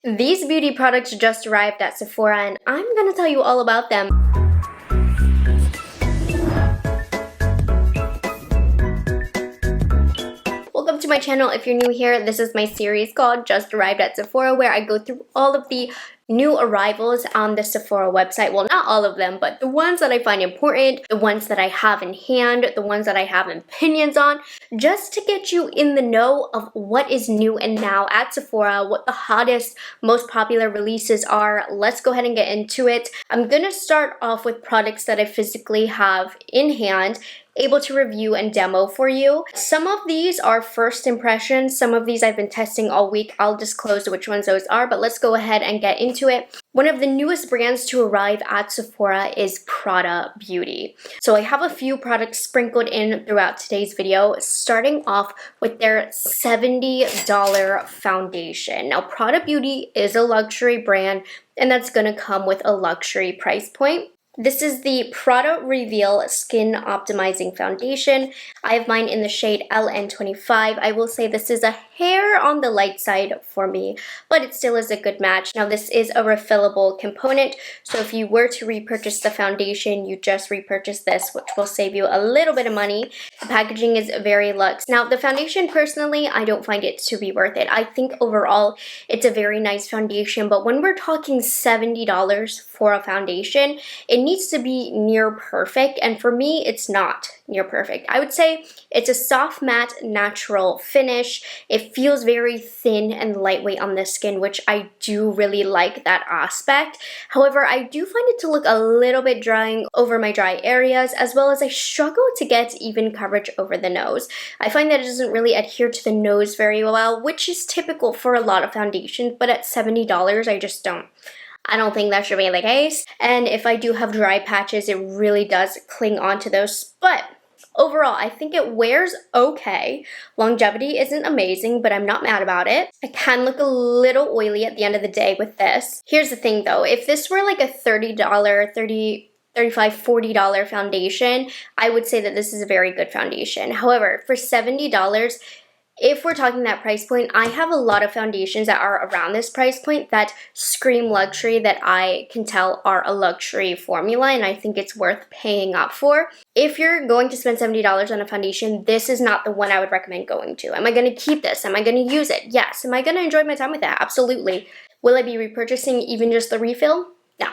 These beauty products just arrived at Sephora and I'm gonna tell you all about them. Welcome to my channel. If you're new here, this is my series called Just Arrived at Sephora, where I go through all of the new arrivals on the Sephora website. Well, not all of them, but the ones that I find important, the ones that I have in hand, the ones that I have opinions on, just to get you in the know of what is new and now at Sephora, what the hottest, most popular releases are. Let's go ahead and get into it. I'm gonna start off with products that I physically have in hand, able to review and demo for you. Some of these are first impressions. Some of these I've been testing all week. I'll disclose which ones those are, but let's go ahead and get into it. One of the newest brands to arrive at Sephora is Prada Beauty. So I have a few products sprinkled in throughout today's video, starting off with their $70 foundation. Now, Prada Beauty is a luxury brand, and that's gonna come with a luxury price point. This is the Prada Reveal Skin Optimizing Foundation. I have mine in the shade LN25. I will say this is a hair on the light side for me, but it still is a good match. Now, this is a refillable component, so if you were to repurchase the foundation, you just repurchase this, which will save you a little bit of money. The packaging is very luxe. Now, the foundation, personally, I don't find it to be worth it. I think overall, it's a very nice foundation, but when we're talking $70 for a foundation, it needs to be near perfect, and for me, it's not near perfect. I would say it's a soft matte natural finish. It feels very thin and lightweight on the skin, which I do really like that aspect. However, I do find it to look a little bit drying over my dry areas, as well as I struggle to get even coverage over the nose. I find that it doesn't really adhere to the nose very well, which is typical for a lot of foundations, but at $70, I don't think that should be the case. And if I do have dry patches, it really does cling onto those. But overall, I think it wears okay. Longevity isn't amazing, but I'm not mad about it. I can look a little oily at the end of the day with this. Here's the thing though, if this were like a $35, $40 foundation, I would say that this is a very good foundation. However, for $70, if we're talking that price point, I have a lot of foundations that are around this price point that scream luxury, that I can tell are a luxury formula, and I think it's worth paying up for. If you're going to spend $70 on a foundation, this is not the one I would recommend going to. Am I going to keep this? Am I going to use it? Yes. Am I going to enjoy my time with it? Absolutely. Will I be repurchasing even just the refill? No.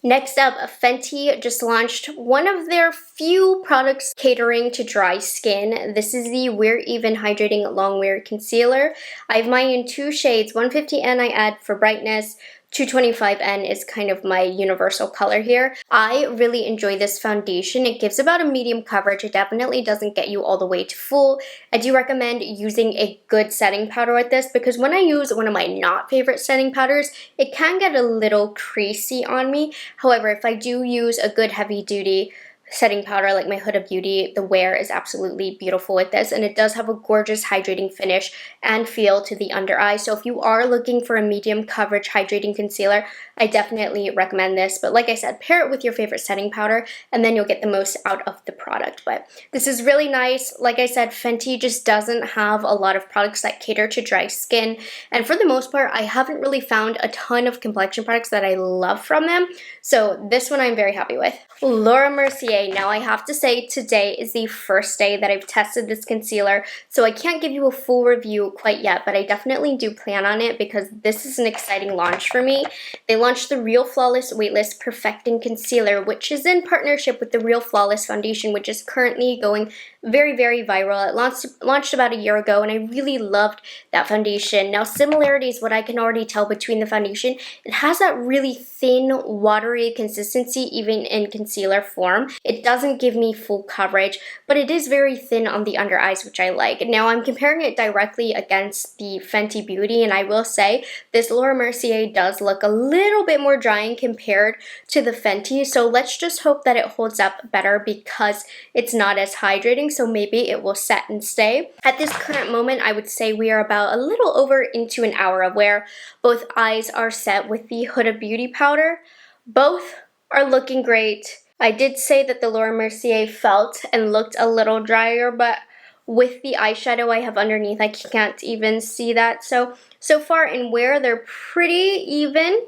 Next up, Fenty just launched one of their few products catering to dry skin. This is the Wear Even Hydrating Long Wear Concealer. I have mine in two shades. 150N I add for brightness. 225N is kind of my universal color here. I really enjoy this foundation. It gives about a medium coverage. It definitely doesn't get you all the way to full. I do recommend using a good setting powder with this, because when I use one of my not favorite setting powders, it can get a little creasy on me. However, if I do use a good heavy duty setting powder like my Huda Beauty, the wear is absolutely beautiful with this, and it does have a gorgeous hydrating finish and feel to the under eye. So if you are looking for a medium coverage hydrating concealer, I definitely recommend this. But like I said, pair it with your favorite setting powder and then you'll get the most out of the product. But this is really nice. Like I said, Fenty just doesn't have a lot of products that cater to dry skin, and for the most part, I haven't really found a ton of complexion products that I love from them. So this one I'm very happy with. Laura Mercier. Now I have to say, today is the first day that I've tested this concealer, so I can't give you a full review quite yet, but I definitely do plan on it because this is an exciting launch for me. They launched the Real Flawless Weightless Perfecting Concealer, which is in partnership with the Real Flawless Foundation, which is currently going very, very viral. It launched about a year ago, and I really loved that foundation. Now, similarities, what I can already tell between the foundation, it has that really thin, watery consistency, even in concealer form. It doesn't give me full coverage, but it is very thin on the under eyes, which I like. Now, I'm comparing it directly against the Fenty Beauty, and I will say this Laura Mercier does look a little bit more drying compared to the Fenty, so let's just hope that it holds up better because it's not as hydrating, so maybe it will set and stay. At this current moment, I would say we are about a little over into an hour of wear. Both eyes are set with the Huda Beauty powder. Both are looking great. I did say that the Laura Mercier felt and looked a little drier, but with the eyeshadow I have underneath. I can't even see that. So far in wear, they're pretty even.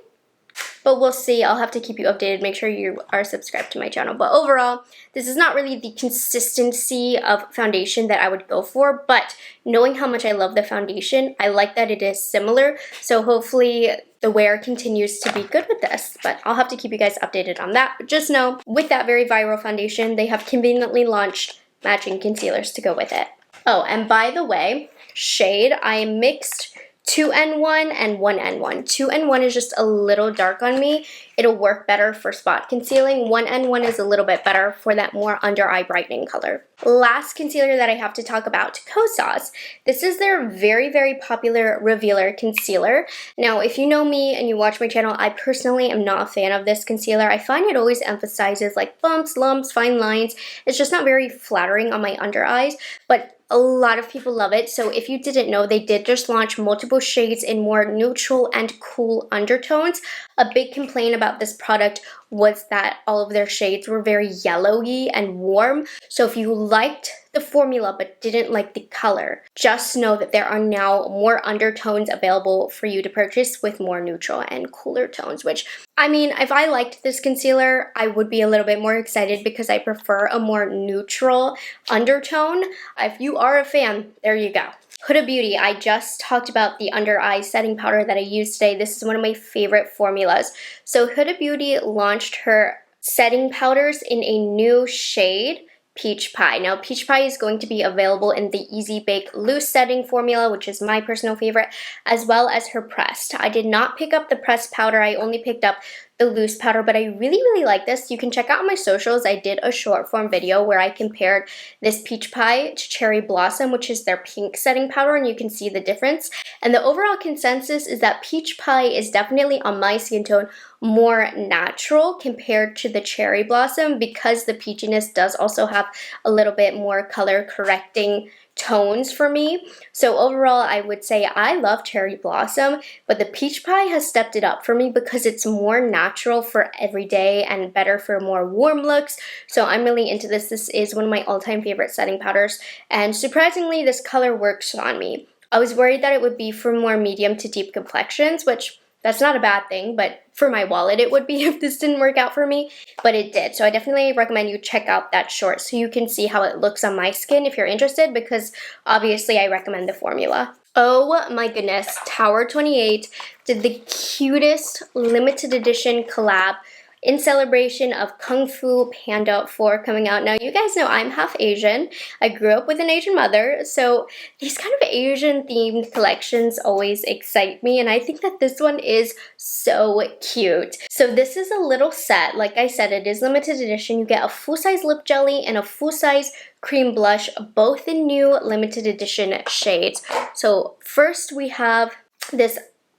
But we'll see. I'll have to keep you updated. Make sure you are subscribed to my channel. But overall, this is not really the consistency of foundation that I would go for. But knowing how much I love the foundation, I like that it is similar. So hopefully the wear continues to be good with this. But I'll have to keep you guys updated on that. But just know, with that very viral foundation, they have conveniently launched matching concealers to go with it. Oh, and by the way, shade, I mixed 2N1 and 1N1. 2N1 is just a little dark on me. It'll work better for spot concealing. 1N1 is a little bit better for that more under eye brightening color. Last concealer that I have to talk about, Kosas. This is their very, very popular Revealer concealer. Now, if you know me and you watch my channel, I personally am not a fan of this concealer. I find it always emphasizes like bumps, lumps, fine lines. It's just not very flattering on my under eyes, but a lot of people love it. So if you didn't know, they did just launch multiple shades in more neutral and cool undertones. A big complaint about this product was that all of their shades were very yellowy and warm. So if you liked the formula but didn't like the color, just know that there are now more undertones available for you to purchase with more neutral and cooler tones, which, I mean, if I liked this concealer, I would be a little bit more excited because I prefer a more neutral undertone. If you are a fan, there you go. Huda Beauty, I just talked about the under eye setting powder that I used today. This is one of my favorite formulas. So Huda Beauty launched her setting powders in a new shade, Peach Pie. Now, Peach Pie is going to be available in the Easy Bake Loose Setting formula, which is my personal favorite, as well as her pressed. I did not pick up the pressed powder. I only picked up the loose powder, but I really, really like this. You can check out my socials. I did a short form video where I compared this Peach Pie to Cherry Blossom, which is their pink setting powder, and you can see the difference. And the overall consensus is that Peach Pie is definitely, on my skin tone, more natural compared to the Cherry Blossom because the peachiness does also have a little bit more color correcting tones for me. So overall, I would say I love Cherry Blossom, but the Peach Pie has stepped it up for me because it's more natural for everyday and better for more warm looks. So I'm really into this. This is one of my all-time favorite setting powders, and surprisingly, this color works on me. I was worried that it would be for more medium to deep complexions, which that's not a bad thing, but for my wallet it would be if this didn't work out for me, but it did. So I definitely recommend you check out that short so you can see how it looks on my skin if you're interested, because obviously I recommend the formula. Oh my goodness, Tower 28 did the cutest limited edition collab in celebration of Kung Fu Panda 4 coming out. Now, you guys know I'm half Asian. I grew up with an Asian mother, so these kind of Asian-themed collections always excite me, and I think that this one is so cute. So this is a little set. Like I said, it is limited edition. You get a full-size lip jelly and a full-size cream blush, both in new limited edition shades. So first we have this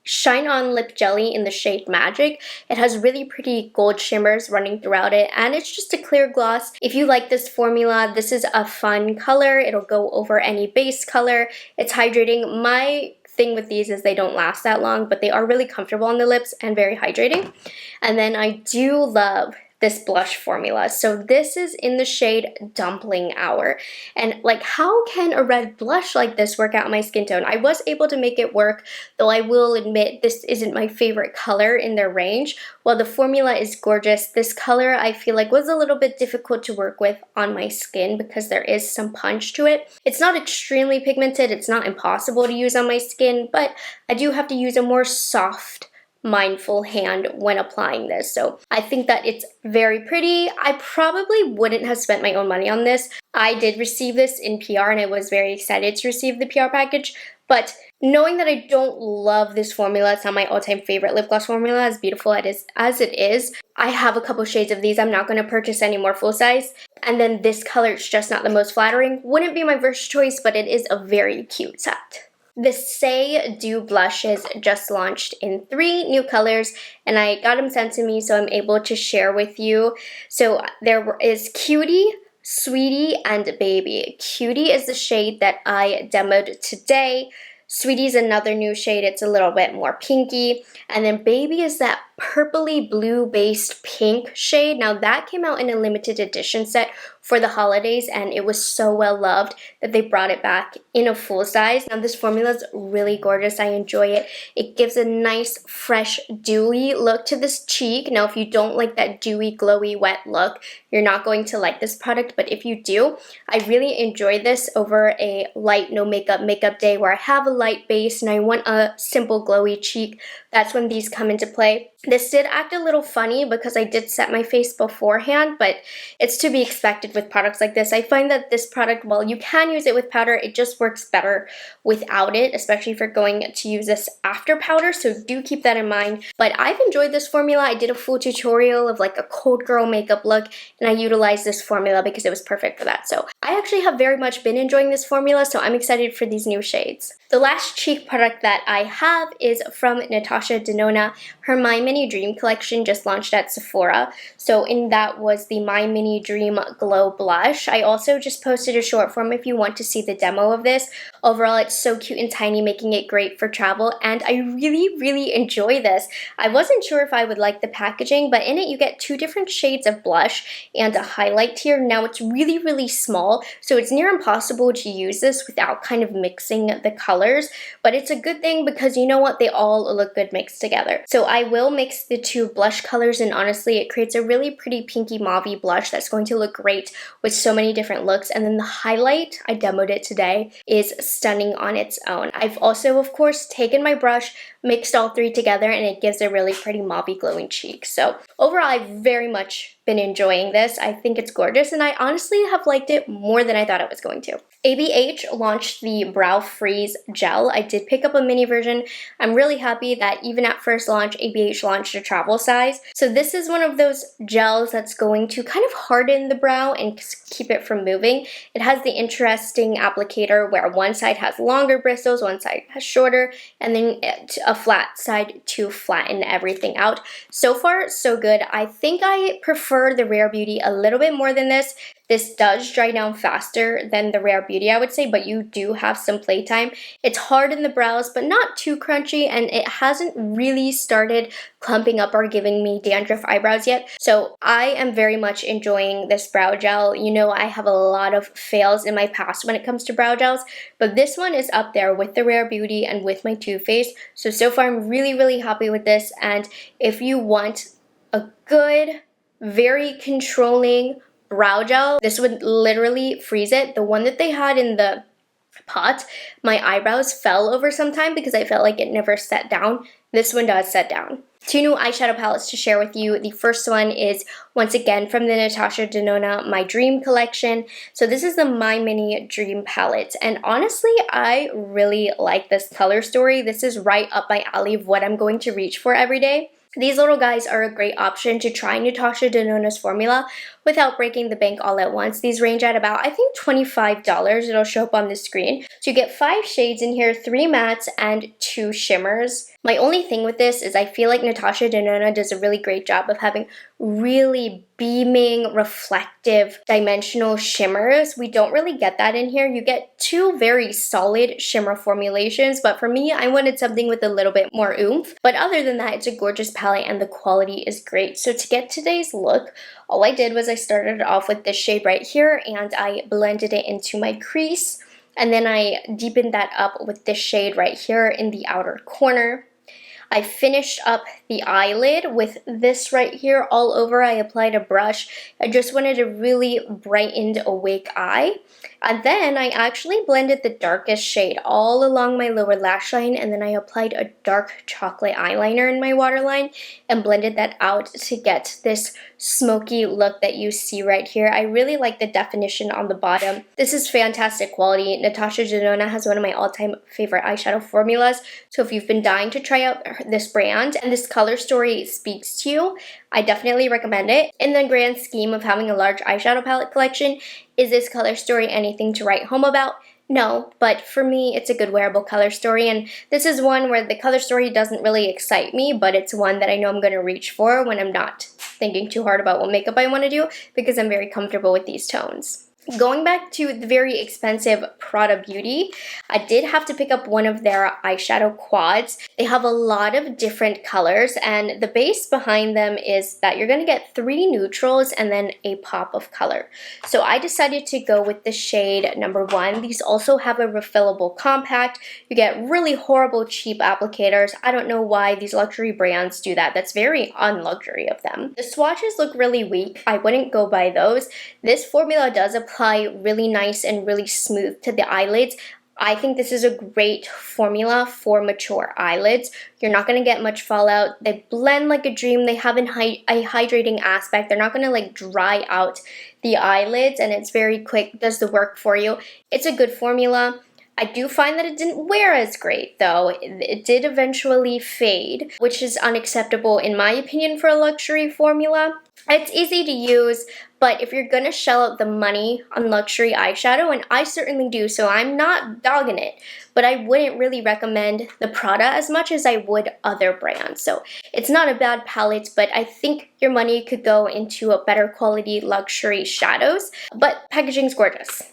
Shine On Lip Jelly in the shade Magic. It has really pretty gold shimmers running throughout it, and it's just a clear gloss. If you like this formula, this is a fun color. It'll go over any base color. It's hydrating. My thing with these is they don't last that long, but they are really comfortable on the lips and very hydrating. And then I do love this blush formula. So this is in the shade Dumpling Hour. And like, how can a red blush like this work out my skin tone? I was able to make it work, though I will admit this isn't my favorite color in their range. While the formula is gorgeous, this color I feel like was a little bit difficult to work with on my skin because there is some punch to it. It's not extremely pigmented, it's not impossible to use on my skin, but I do have to use a more soft, mindful hand when applying this. So I think that it's very pretty. I probably wouldn't have spent my own money on this. I did receive this in PR and I was very excited to receive the PR package, but knowing that I don't love this formula, it's not my all-time favorite lip gloss formula, as beautiful as it is, I have a couple shades of these. I'm not going to purchase any more full size. And then this color is just not the most flattering. Wouldn't be my first choice, but it is a very cute set. The Saie Dew blushes just launched in 3 new colors, and I got them sent to me, so I'm able to share with you. So there is Cutie, Sweetie, and Baby. Cutie is the shade that I demoed today. Sweetie is another new shade. It's a little bit more pinky. And then Baby is that purpley blue based pink shade. Now that came out in a limited edition set for the holidays, and it was so well loved that they brought it back in a full size. Now this formula is really gorgeous. I enjoy it. It gives a nice, fresh, dewy look to this cheek. Now if you don't like that dewy, glowy, wet look, you're not going to like this product, but if you do, I really enjoy this over a light, no makeup day where I have a light base and I want a simple, glowy cheek. That's when these come into play. This did act a little funny because I did set my face beforehand, but it's to be expected with products like this. I find that this product, while you can use it with powder, it just works better without it, especially if you're going to use this after powder, so do keep that in mind. But I've enjoyed this formula. I did a full tutorial of like a cold girl makeup look, and I utilized this formula because it was perfect for that. So I actually have very much been enjoying this formula, so I'm excited for these new shades. The last cheek product that I have is from Natasha Denona. Her My Mini Dream collection just launched at Sephora. So in that was the My Mini Dream Glow Blush. I also just posted a short form if you want to see the demo of this. Overall, it's so cute and tiny, making it great for travel, and I really enjoy this. I wasn't sure if I would like the packaging, but in it you get 2 different shades of blush and a highlight here. Now it's really small, so it's near impossible to use this without kind of mixing the colors, but it's a good thing because you know what, they all look good mixed together. So I will mix the 2 blush colors, and honestly it creates a really pretty pinky mauvey blush that's going to look great with so many different looks. And then the highlight, I demoed it today, is stunning on its own. I've also of course taken my brush, mixed all 3 together, and it gives a really pretty mauvey glowing cheek. So overall I've very much been enjoying this. I think it's gorgeous, and I honestly have liked it more than I thought it was going to. ABH launched the Brow Freeze gel. I did pick up a mini version. I'm really happy that even at first launch, ABH launched a travel size. So this is one of those gels that's going to kind of harden the brow and keep it from moving. It has the interesting applicator where one side has longer bristles, one side has shorter, and then a flat side to flatten everything out. So far, so good. I think I prefer the Rephr Beauty a little bit more than this. This does dry down faster than the Rephr Beauty, I would say, but you do have some playtime. It's hard in the brows, but not too crunchy, and it hasn't really started clumping up or giving me dandruff eyebrows yet. So I am very much enjoying this brow gel. You know, I have a lot of fails in my past when it comes to brow gels, but this one is up there with the Rephr Beauty and with my Too Faced. So far I'm really happy with this, and if you want a good, very controlling brow gel, this would literally freeze it. The one that they had in the pot, my eyebrows fell over sometime because I felt like it never set down. This one does set down. 2 new eyeshadow palettes to share with you. The first one is once again from the Natasha Denona My Dream collection. So this is the My Mini Dream palette, and honestly I really like this color story. This is right up my alley of what I'm going to reach for every day. These little guys are a great option to try Natasha Denona's formula without breaking the bank all at once. These range at about, I think, $25. It'll show up on the screen. So you get 5 shades in here, 3 mattes and 2 shimmers. My only thing with this is I feel like Natasha Denona does a really great job of having really beaming, reflective, dimensional shimmers. We don't really get that in here. You get 2 very solid shimmer formulations, but for me, I wanted something with a little bit more oomph. But other than that, it's a gorgeous palette and the quality is great. So to get today's look, all I did was I started off with this shade right here and I blended it into my crease. And then I deepened that up with this shade right here in the outer corner. I finished up the eyelid with this right here all over. I applied a brush. I just wanted a really brightened, awake eye. And then I actually blended the darkest shade all along my lower lash line, and then I applied a dark chocolate eyeliner in my waterline and blended that out to get this smoky look that you see right here. I really like the definition on the bottom. This is fantastic quality. Natasha Denona has one of my all-time favorite eyeshadow formulas, so if you've been dying to try out this brand and this color story speaks to you, I definitely recommend it. In the grand scheme of having a large eyeshadow palette collection, is this color story anything to write home about? No, but for me, it's a good wearable color story, and this is one where the color story doesn't really excite me, but it's one that I know I'm going to reach for when I'm not thinking too hard about what makeup I want to do because I'm very comfortable with these tones. Going back to the very expensive Prada Beauty, I did have to pick up one of their eyeshadow quads. They have a lot of different colors, and the base behind them is that you're going to get 3 neutrals and then a pop of color. So I decided to go with the shade number 1. These also have a refillable compact. You get really horrible cheap applicators. I don't know why these luxury brands do that. That's very unluxury of them. The swatches look really weak. I wouldn't go by those. This formula does apply really nice and really smooth to the eyelids. I think this is a great formula for mature eyelids. You're not going to get much fallout. They blend like a dream. They have a hydrating aspect. They're not going to like dry out the eyelids, and it's very quick, does the work for you. It's a good formula. I do find that it didn't wear as great though. It did eventually fade, which is unacceptable in my opinion for a luxury formula. It's easy to use, but if you're gonna shell out the money on luxury eyeshadow, and I certainly do, so I'm not dogging it, but I wouldn't really recommend the Prada as much as I would other brands. So it's not a bad palette, but I think your money could go into a better quality luxury shadows, but packaging's gorgeous.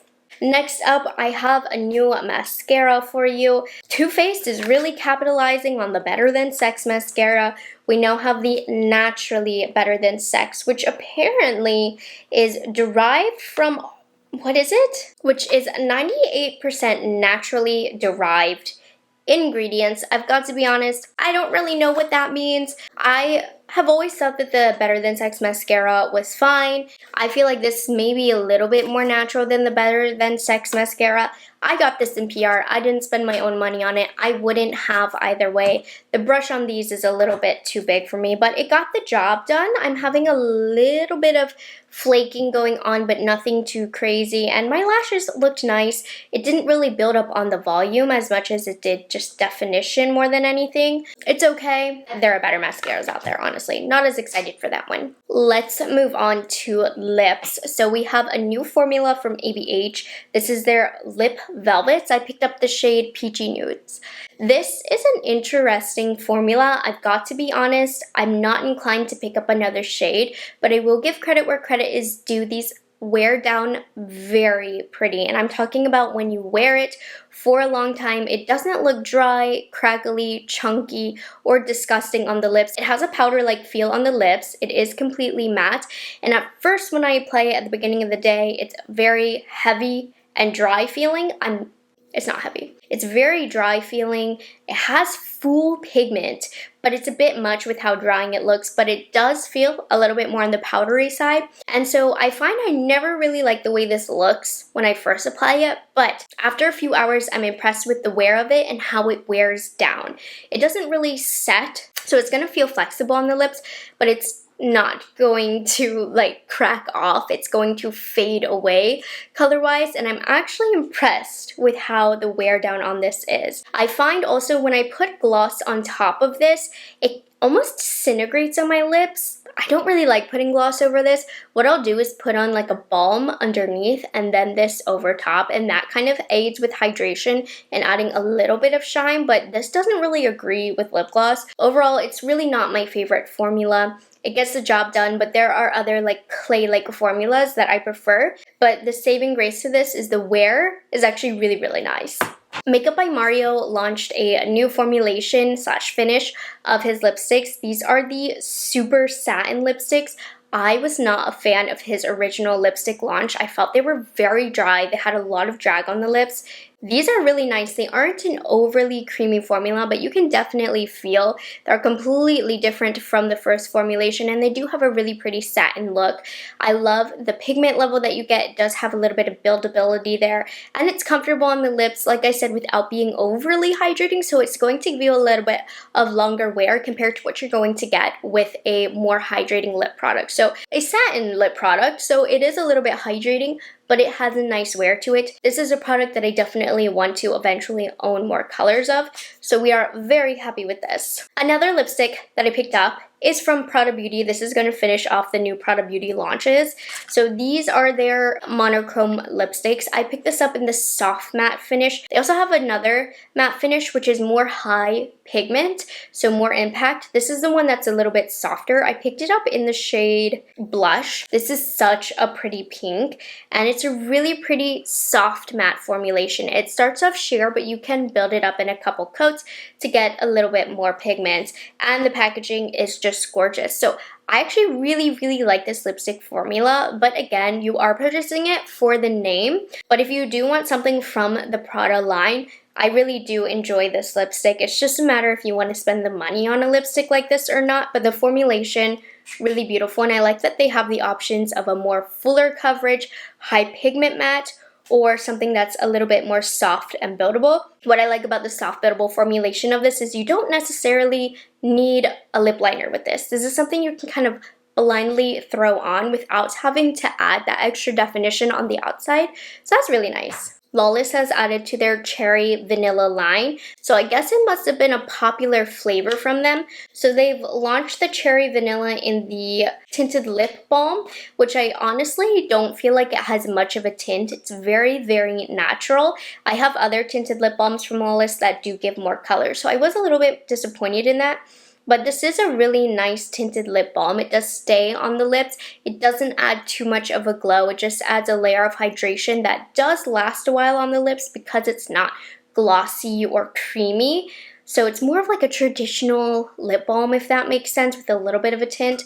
Next up, I have a new mascara for you. Too Faced is really capitalizing on the Better Than Sex mascara. We now have the Naturally Better Than Sex, which apparently is derived from, what is it? Which is 98% naturally derived ingredients. I've got to be honest, I don't really know what that means. I have always thought that the Better Than Sex mascara was fine. I feel like this may be a little bit more natural than the Better Than Sex mascara. I got this in PR. I didn't spend my own money on it. I wouldn't have either way. The brush on these is a little bit too big for me, but it got the job done. I'm having a little bit of flaking going on, but nothing too crazy, and my lashes looked nice. It didn't really build up on the volume as much as it did just definition more than anything. It's okay. There are better mascaras out there, honestly. Not as excited for that one. Let's move on to lips. So we have a new formula from ABH. This is their Lip Velvets. I picked up the shade Peachy Nudes. This is an interesting formula. I've got to be honest, I'm not inclined to pick up another shade, but I will give credit where credit is due. These wear down very pretty, and I'm talking about when you wear it for a long time. It doesn't look dry, crackly, chunky, or disgusting on the lips. It has a powder-like feel on the lips. It is completely matte, and at first when I apply it at the beginning of the day, it's very heavy and dry feeling. It's not heavy. It's very dry feeling. It has full pigment, but it's a bit much with how drying it looks, but it does feel a little bit more on the powdery side. And so I find I never really like the way this looks when I first apply it, but after a few hours, I'm impressed with the wear of it and how it wears down. It doesn't really set, so it's gonna feel flexible on the lips, but it's not going to like crack off. It's going to fade away color-wise, and I'm actually impressed with how the wear down on this is. I find also when I put gloss on top of this, it almost disintegrates on my lips. I don't really like putting gloss over this. What I'll do is put on like a balm underneath and then this over top, and that kind of aids with hydration and adding a little bit of shine, but this doesn't really agree with lip gloss. Overall, it's really not my favorite formula. It gets the job done, but there are other like clay-like formulas that I prefer. But the saving grace to this is the wear is actually really, really nice. Makeup by Mario launched a new formulation / finish of his lipsticks. These are the Super Satin lipsticks. I was not a fan of his original lipstick launch. I felt they were very dry. They had a lot of drag on the lips. These are really nice. They aren't an overly creamy formula, but you can definitely feel they're completely different from the first formulation, and they do have a really pretty satin look. I love the pigment level that you get. It does have a little bit of buildability there, and it's comfortable on the lips, like I said, without being overly hydrating, so it's going to give you a little bit of longer wear compared to what you're going to get with a more hydrating lip product. So a satin lip product, so it is a little bit hydrating, but it has a nice wear to it. This is a product that I definitely want to eventually own more colors of, so we are very happy with this. Another lipstick that I picked up is from Prada Beauty. This is going to finish off the new Prada Beauty launches. So these are their monochrome lipsticks. I picked this up in the soft matte finish. They also have another matte finish, which is more high pigment, so more impact. This is the one that's a little bit softer. I picked it up in the shade Blush. This is such a pretty pink, and it's a really pretty soft matte formulation. It starts off sheer, but you can build it up in a couple coats to get a little bit more pigment, and the packaging is just gorgeous. So I actually really like this lipstick formula, but again, you are purchasing it for the name. But if you do want something from the Prada line, I really do enjoy this lipstick. It's just a matter if you want to spend the money on a lipstick like this or not, but the formulation, really beautiful, and I like that they have the options of a more fuller coverage, high pigment matte, or something that's a little bit more soft and buildable. What I like about the soft buildable formulation of this is you don't necessarily need a lip liner with this. This is something you can kind of blindly throw on without having to add that extra definition on the outside. So that's really nice. Lawless has added to their cherry vanilla line, so I guess it must have been a popular flavor from them. So they've launched the cherry vanilla in the tinted lip balm, which I honestly don't feel like it has much of a tint. It's very natural. I have other tinted lip balms from Lawless that do give more color, so I was a little bit disappointed in that. But this is a really nice tinted lip balm. It does stay on the lips. It doesn't add too much of a glow. It just adds a layer of hydration that does last a while on the lips because it's not glossy or creamy. So it's more of like a traditional lip balm, if that makes sense, with a little bit of a tint.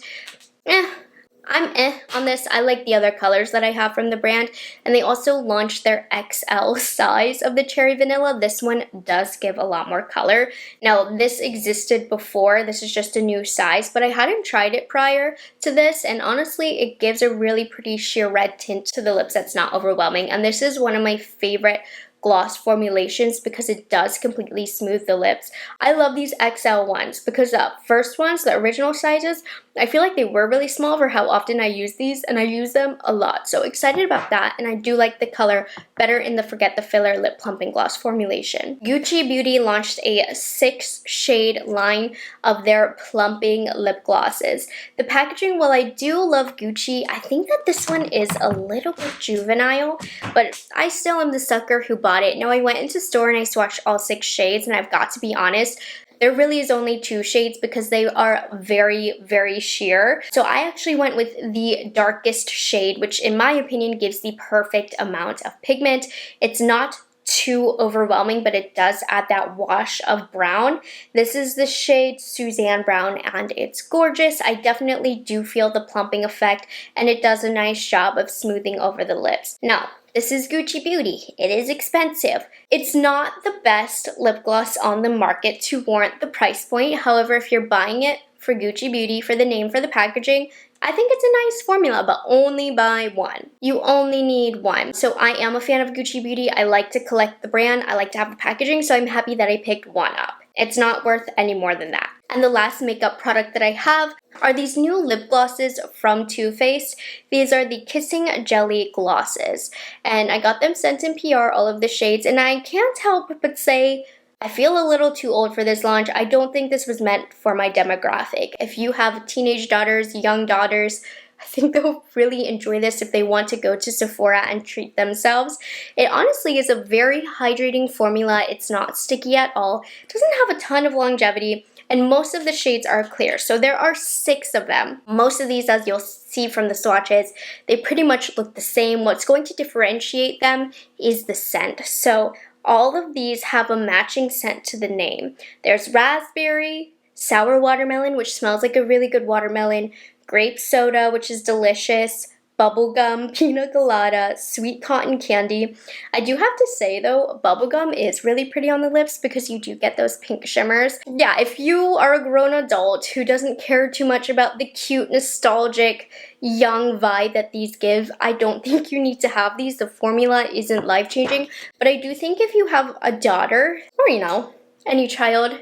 I'm on this. I like the other colors that I have from the brand, and they also launched their XL size of the cherry vanilla. This one does give a lot more color. Now, this existed before. This is just a new size, but I hadn't tried it prior to this, and honestly, it gives a really pretty sheer red tint to the lips that's not overwhelming, and this is one of my favorite gloss formulations because it does completely smooth the lips. I love these XL ones because the first ones, the original sizes, I feel like they were really small for how often I use these, and I use them a lot. So excited about that, and I do like the color better in the Forget the Filler Lip Plumping Gloss formulation. Gucci Beauty launched a 6-shade line of their plumping lip glosses. The packaging, while I do love Gucci, I think that this one is a little bit juvenile, but I still am the sucker who bought it. Now, I went into store and I swatched all 6 shades, and I've got to be honest, there really is only 2 shades because they are very sheer. So I actually went with the darkest shade, which in my opinion gives the perfect amount of pigment. It's not too overwhelming, but it does add that wash of brown. This is the shade Suzanne Brown, and it's gorgeous. I definitely do feel the plumping effect, and it does a nice job of smoothing over the lips. Now, this is Gucci Beauty. It is expensive. It's not the best lip gloss on the market to warrant the price point. However, if you're buying it for Gucci Beauty, for the name, for the packaging, I think it's a nice formula, but only buy one. You only need one. So I am a fan of Gucci Beauty. I like to collect the brand. I like to have the packaging, so I'm happy that I picked one up. It's not worth any more than that. And the last makeup product that I have are these new lip glosses from Too Faced. These are the Kissing Jelly glosses, and I got them sent in PR, all of the shades, and I can't help but say I feel a little too old for this launch. I don't think this was meant for my demographic. If you have teenage daughters, young daughters, I think they'll really enjoy this if they want to go to Sephora and treat themselves. It honestly is a very hydrating formula. It's not sticky at all. It doesn't have a ton of longevity, and most of the shades are clear. So there are 6 of them. Most of these, as you'll see from the swatches, they pretty much look the same. What's going to differentiate them is the scent. So all of these have a matching scent to the name. There's raspberry, sour watermelon, which smells like a really good watermelon, grape soda, which is delicious, bubblegum, pina colada, sweet cotton candy. I do have to say though, bubblegum is really pretty on the lips because you do get those pink shimmers. Yeah, if you are a grown adult who doesn't care too much about the cute, nostalgic, young vibe that these give, I don't think you need to have these. The formula isn't life-changing, but I do think if you have a daughter, or you know, any child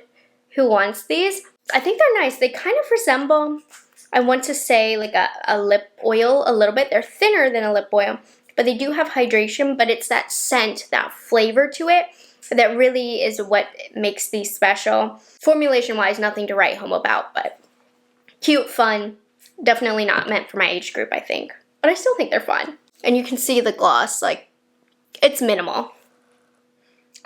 who wants these, I think they're nice. They kind of resemble, I want to say, like a lip oil a little bit. They're thinner than a lip oil, but they do have hydration, but it's that scent, that flavor to it that really is what makes these special. Formulation-wise, nothing to write home about, but cute, fun, definitely not meant for my age group, I think. But I still think they're fun. And you can see the gloss, like, it's minimal.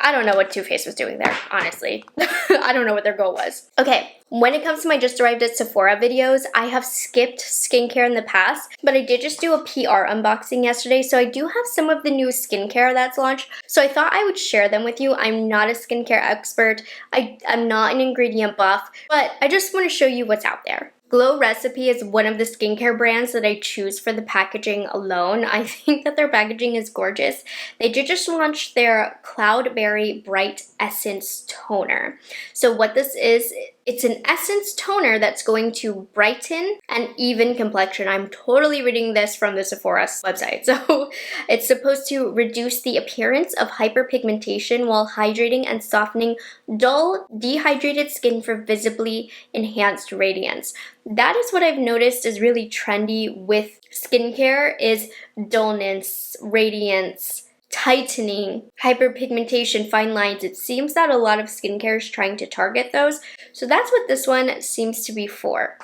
I don't know what Too Faced was doing there, honestly. I don't know what their goal was. Okay, when it comes to my just arrived at Sephora videos, I have skipped skincare in the past, but I did just do a PR unboxing yesterday, so I do have some of the new skincare that's launched, so I thought I would share them with you. I'm not a skincare expert, I'm not an ingredient buff, but I just want to show you what's out there. Glow Recipe is one of the skincare brands that I choose for the packaging alone. I think that their packaging is gorgeous. They did just launch their Cloudberry Bright Essence Toner. So what this is, it's an essence toner that's going to brighten and even complexion. I'm totally reading this from the Sephora website. So it's supposed to reduce the appearance of hyperpigmentation while hydrating and softening dull, dehydrated skin for visibly enhanced radiance. That is what I've noticed is really trendy with skincare is dullness, radiance, tightening, hyperpigmentation, fine lines. It seems that a lot of skincare is trying to target those. So that's what this one seems to be for.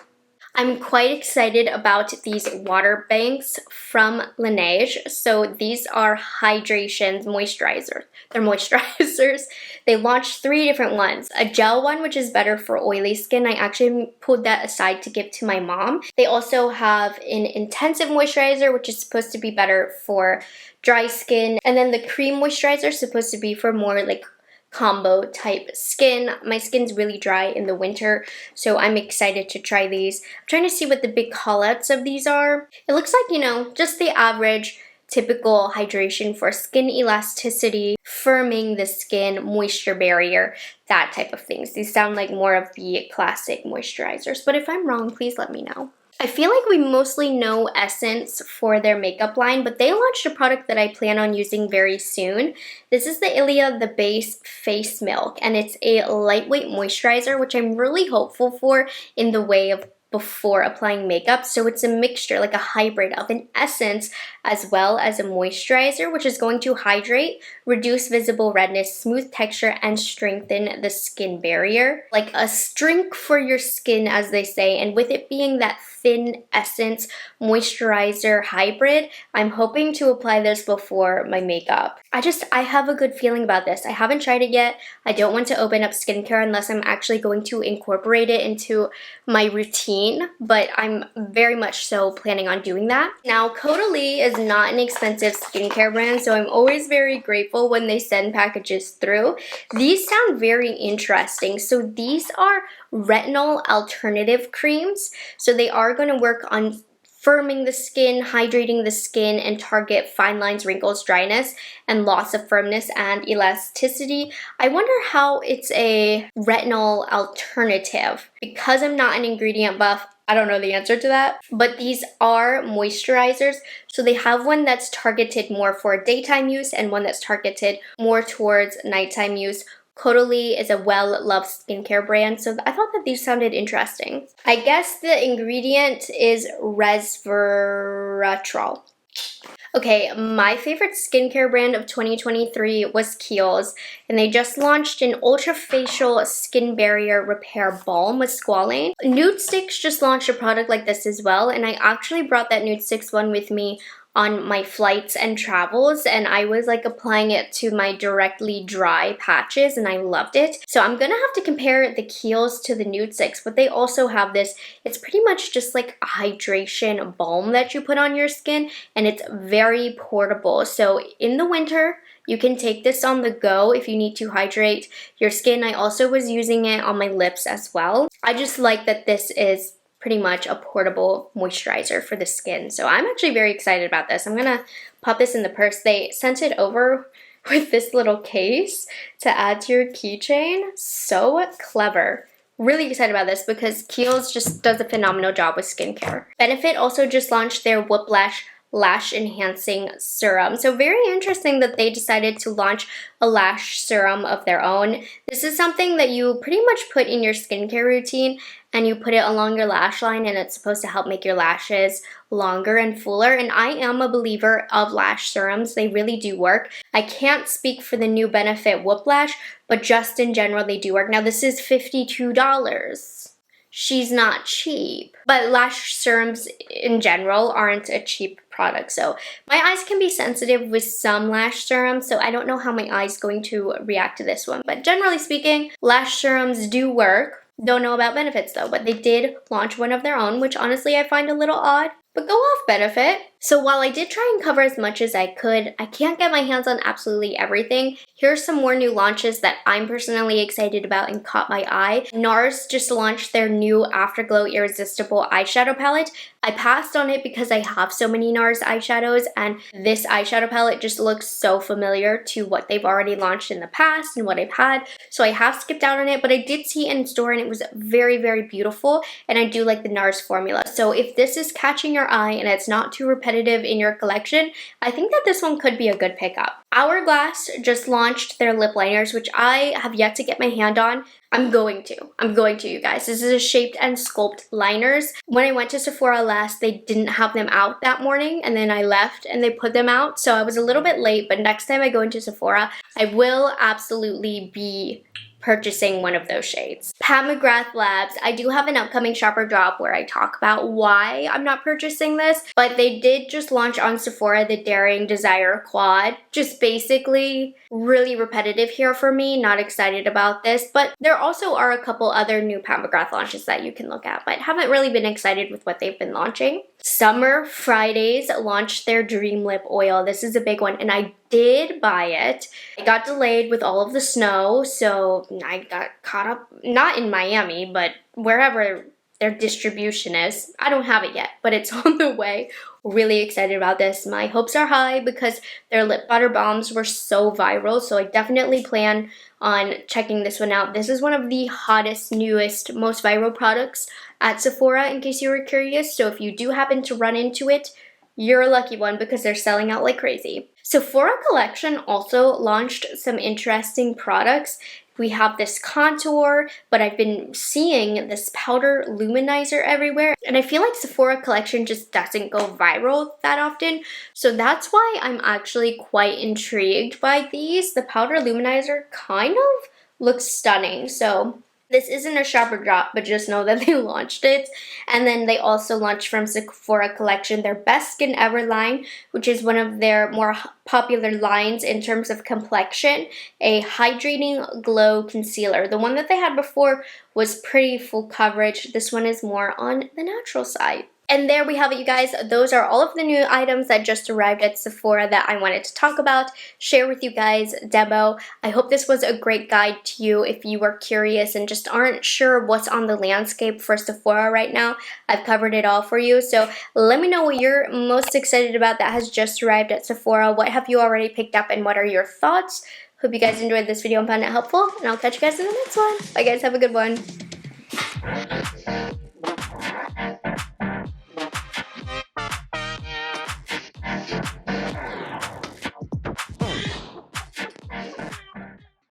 I'm quite excited about these water banks from Laneige. So these are hydrations, moisturizers. They're moisturizers. They launched 3 different ones. A gel one, which is better for oily skin. I actually pulled that aside to give to my mom. They also have an intensive moisturizer, which is supposed to be better for dry skin. And then the cream moisturizer is supposed to be for more like combo type skin. My skin's really dry in the winter, so I'm excited to try these. I'm trying to see what the big callouts of these are. It looks like, you know, just the average typical hydration for skin elasticity, firming the skin, moisture barrier, that type of things. These sound like more of the classic moisturizers, but if I'm wrong, please let me know. I feel like we mostly know Essence for their makeup line, but they launched a product that I plan on using very soon. This is the Ilia The Base Face Milk, and it's a lightweight moisturizer, which I'm really hopeful for in the way of before applying makeup. So it's a mixture, like a hybrid of an essence as well as a moisturizer, which is going to hydrate, reduce visible redness, smooth texture, and strengthen the skin barrier. Like a drink for your skin, as they say. And with it being that thin essence moisturizer hybrid, I'm hoping to apply this before my makeup. I have a good feeling about this. I haven't tried it yet. I don't want to open up skincare unless I'm actually going to incorporate it into my routine, but I'm very much so planning on doing that. Now, Caudalie is not an expensive skincare brand, so I'm always very grateful when they send packages through. These sound very interesting. So these are retinol alternative creams. So they are going to work on firming the skin, hydrating the skin, and target fine lines, wrinkles, dryness, and loss of firmness and elasticity. I wonder how it's a retinol alternative. Because I'm not an ingredient buff, I don't know the answer to that. But these are moisturizers. So they have one that's targeted more for daytime use and one that's targeted more towards nighttime use. Caudalie is a well-loved skincare brand, so I thought that these sounded interesting. I guess the ingredient is resveratrol. Okay, my favorite skincare brand of 2023 was Kiehl's, and they just launched an Ultra Facial Skin Barrier Repair Balm with squalane. Nude Sticks just launched a product like this as well, and I actually brought that Nude Sticks one with me on my flights and travels, and I was like applying it to my directly dry patches, and I loved it. So I'm gonna have to compare the Kiehl's to the Nude Sticks, but they also have this. It's pretty much just like a hydration balm that you put on your skin, and it's very portable. So in the winter, you can take this on the go if you need to hydrate your skin. I also was using it on my lips as well. I just like that this is pretty much a portable moisturizer for the skin. So I'm actually very excited about this. I'm gonna pop this in the purse. They sent it over with this little case to add to your keychain. So clever. Really excited about this because Kiehl's just does a phenomenal job with skincare. Benefit also just launched their Whiplash Lash Enhancing Serum. So very interesting that they decided to launch a lash serum of their own. This is something that you pretty much put in your skincare routine and you put it along your lash line, and it's supposed to help make your lashes longer and fuller. And I am a believer of lash serums. They really do work. I can't speak for the new Benefit Whiplash, but just in general, they do work. Now this is $52. She's not cheap. But lash serums in general aren't a cheap product. So my eyes can be sensitive with some lash serums, so I don't know how my eyes going to react to this one. But generally speaking, lash serums do work. Don't know about benefits though, but they did launch one of their own, which honestly I find a little odd. But go off, Benefit. So while I did try and cover as much as I could, I can't get my hands on absolutely everything. Here's some more new launches that I'm personally excited about and caught my eye. NARS just launched their new Afterglow Irresistible eyeshadow palette. I passed on it because I have so many NARS eyeshadows, and this eyeshadow palette just looks so familiar to what they've already launched in the past and what I've had. So I have skipped out on it, but I did see it in store and it was very, very beautiful, and I do like the NARS formula. So if this is catching your eye and it's not too repetitive in your collection, I think that this one could be a good pickup. Hourglass just launched their lip liners, which I have yet to get my hand on. I'm going to, you guys. This is a Shaped and Sculpt liners. When I went to Sephora last, they didn't have them out that morning, and then I left and they put them out, so I was a little bit late, but next time I go into Sephora, I will absolutely be purchasing one of those shades. Pat McGrath Labs, I do have an upcoming shopper drop where I talk about why I'm not purchasing this, but they did just launch on Sephora the Daring Desire Quad. Just basically really repetitive here for me, not excited about this, but there also are a couple other new Pat McGrath launches that you can look at, but haven't really been excited with what they've been launching. Summer Fridays launched their Dream Lip Oil. This is a big one, and I did buy it. It got delayed with all of the snow, so I got caught up, not in Miami, but wherever their distribution is. I don't have it yet, but it's on the way. Really excited about this. My hopes are high because their lip butter bombs were so viral, so I definitely plan on checking this one out. This is one of the hottest, newest, most viral products at Sephora, in case you were curious. So if you do happen to run into it, you're a lucky one because they're selling out like crazy. Sephora Collection also launched some interesting products. We have this contour, but I've been seeing this powder luminizer everywhere, and I feel like Sephora Collection just doesn't go viral that often, so that's why I'm actually quite intrigued by these. The powder luminizer kind of looks stunning, so this isn't a shopper drop, but just know that they launched it. And then they also launched from Sephora Collection their Best Skin Ever line, which is one of their more popular lines in terms of complexion, a hydrating glow concealer. The one that they had before was pretty full coverage. This one is more on the natural side. And there we have it, you guys. Those are all of the new items that just arrived at Sephora that I wanted to talk about, share with you guys, demo. I hope this was a great guide to you if you were curious and just aren't sure what's on the landscape for Sephora right now. I've covered it all for you, so let me know what you're most excited about that has just arrived at Sephora. What have you already picked up and what are your thoughts? Hope you guys enjoyed this video and found it helpful, and I'll catch you guys in the next one. Bye guys, have a good one.